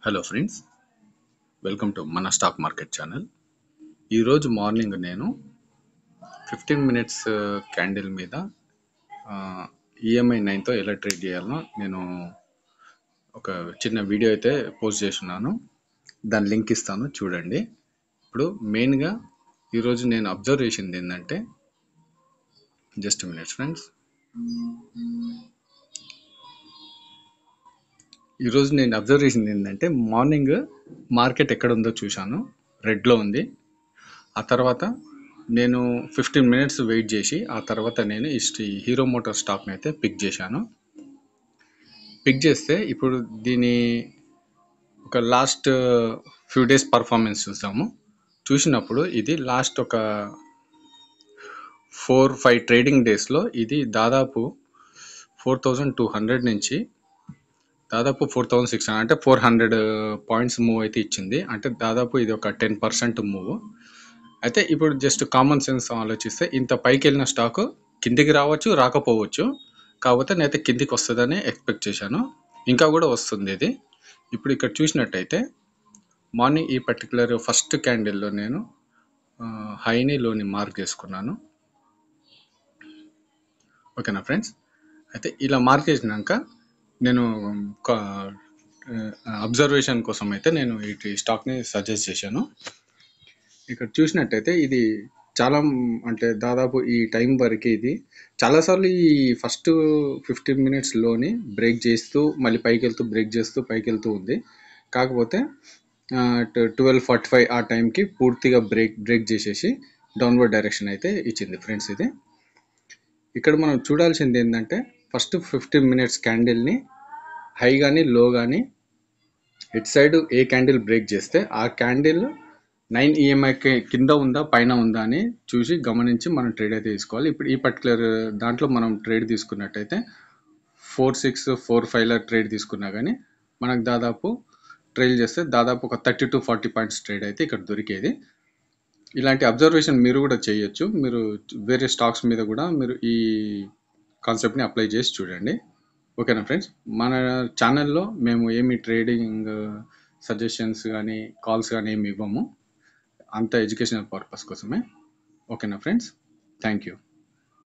Hello friends, welcome to మన stock market channel. ఈరోజు morning నేను 15 మినిట్స్ క్యాండిల్ మీద ఈఎంఐ 9తో ఎలా ట్రేడ్ చేయాలనో నేను ఒక చిన్న వీడియో అయితే పోస్ట్ చేస్తున్నాను. దాని లింక్ ఇస్తాను, చూడండి. ఇప్పుడు మెయిన్గా ఈరోజు నేను అబ్జర్వ్ చేసింది ఏంటంటే, జస్ట్ మినిట్స్ ఫ్రెండ్స్. ఈరోజు నేను అబ్జర్వ్ చేసింది ఏంటంటే, మార్నింగ్ మార్కెట్ ఎక్కడ ఉందో చూశాను, రెడ్లో ఉంది. ఆ తర్వాత నేను 15 మినిట్స్ వెయిట్ చేసి ఆ తర్వాత నేను ఈ హీరో మోటార్ స్టాక్ని అయితే పిక్ చేశాను. పిక్ చేస్తే ఇప్పుడు దీని ఒక లాస్ట్ ఫ్యూ డేస్ పర్ఫార్మెన్స్ చూసాము. చూసినప్పుడు ఇది లాస్ట్ ఒక 4-5 ట్రేడింగ్ డేస్లో ఇది దాదాపు 4,200 నుంచి దాదాపు 4,600 అంటే 400 పాయింట్స్ మూవ్ అయితే ఇచ్చింది. అంటే దాదాపు ఇది ఒక 10% మూవ్. అయితే ఇప్పుడు జస్ట్ కామన్ సెన్స్ ఆలోచిస్తే ఇంత పైకి వెళ్ళిన స్టాక్ కిందికి రావచ్చు, రాకపోవచ్చు. కాకపోతే నేనైతే కిందికి వస్తుందని ఎక్స్పెక్ట్ చేశాను. ఇంకా కూడా వస్తుంది ఇది. ఇప్పుడు ఇక్కడ చూసినట్టయితే మార్నింగ్ ఈ పర్టికులర్ ఫస్ట్ క్యాండిల్లో నేను హైని లోని మార్క్ చేసుకున్నాను. ఓకేనా ఫ్రెండ్స్? అయితే ఇలా మార్క్ చేసినాక నేను అబ్జర్వేషన్ కోసం అయితే నేను ఈ స్టాక్ని సజెస్ట్ చేశాను. ఇక్కడ చూసినట్టయితే ఇది చాలా, అంటే దాదాపు ఈ టైం వరకు ఇది చాలాసార్లు ఈ ఫస్ట్ 15 మినిట్స్లోని బ్రేక్ చేస్తూ మళ్ళీ పైకి వెళ్తూ బ్రేక్ చేస్తూ పైకి వెళ్తూ ఉంది. కాకపోతే 12:45 ఆ టైంకి పూర్తిగా బ్రేక్ చేసేసి డౌన్వర్డ్ డైరెక్షన్ అయితే ఇచ్చింది ఫ్రెండ్స్. ఇది ఇక్కడ మనం చూడాల్సింది ఏంటంటే, ఫస్ట్ 15 మినిట్స్ క్యాండిల్ని హై కానీ లో కానీ it side A candle break చేస్తే ఆ క్యాండిల్ 9 ఈఎంఐకి కింద ఉందా పైన ఉందా అని చూసి గమనించి మనం ట్రేడ్ అయితే తీసుకోవాలి. ఇప్పుడు ఈ పర్టికులర్ దాంట్లో మనం ట్రేడ్ తీసుకున్నట్టయితే 4-6-4-5 ట్రేడ్ తీసుకున్నా కానీ మనకు దాదాపు ట్రైల్ చేస్తే దాదాపు ఒక 30-40 పాయింట్స్ ట్రేడ్ అయితే ఇక్కడ దొరికేది. ఇలాంటి అబ్జర్వేషన్ మీరు కూడా చేయొచ్చు. మీరు వేరే స్టాక్స్ మీద కూడా మీరు ఈ కాన్సెప్ట్ని అప్లై చేసి చూడండి. ఓకేనా ఫ్రెండ్స్? మన ఛానల్లో మేము ఏమి ట్రేడింగ్ సజెషన్స్ కానీ కాల్స్ కానీ ఏమి ఇవ్వము, అంత ఎడ్యుకేషనల్ పర్పస్ కోసమే. ఓకేనా ఫ్రెండ్స్? Thank you.